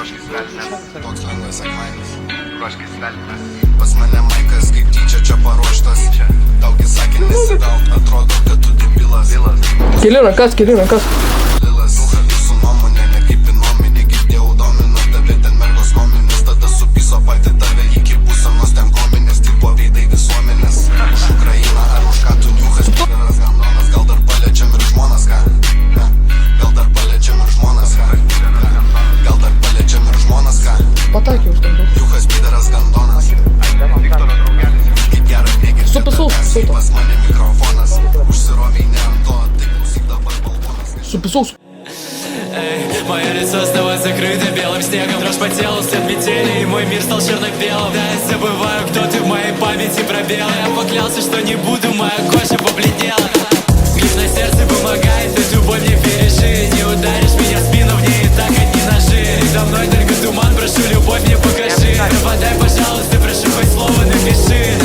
Ruoškis velnias. Toks lengvas sekmadienis. Ruoškis velnias. Pas mane maikas kaip tyčia čia paruoštas. Daugi sakė nesivelt, atrodo, kad tu debilas. Keli rankas. Lilas, jūsų nuomonė ne kaip įnominė. Girdėjau domino tave ten mergos nominės. Tada supiso pati tave iki būsenos ten kominės. Tipo veidai visuomenės. Už Ukrainą ar už ką tu niuchas. Pideras gandonas, gal dar paliečiam ir žmonas ką. Gal dar paliečiam ir žmonas ką. Gal dar paliečiam ir žmonas ką. Pataikė už ten daug. Juchas pideras gandonas. Viktoro draugelis. Kaip gera mėgis. Supisau. Pas mane mikrofonas. Užsiroviai ne ant to. Tai klausyk dabar balkonas. Суписался. Мое лицо снова закрыто белым снегом. Дрожь по телу, свет метели, и мой мир стал черно-белым. Да, я забываю, кто ты в моей памяти пробел. Я поклялся, что не буду, моя кожа побледнела. Гриф на сердце помогает, эту боль мне пережи. Не ударишь меня в спину, в ней и так одни ножи. Передо мной только туман, прошу, любовь мне покажи. Нападай, пожалуйста, прошу, хоть слово напиши.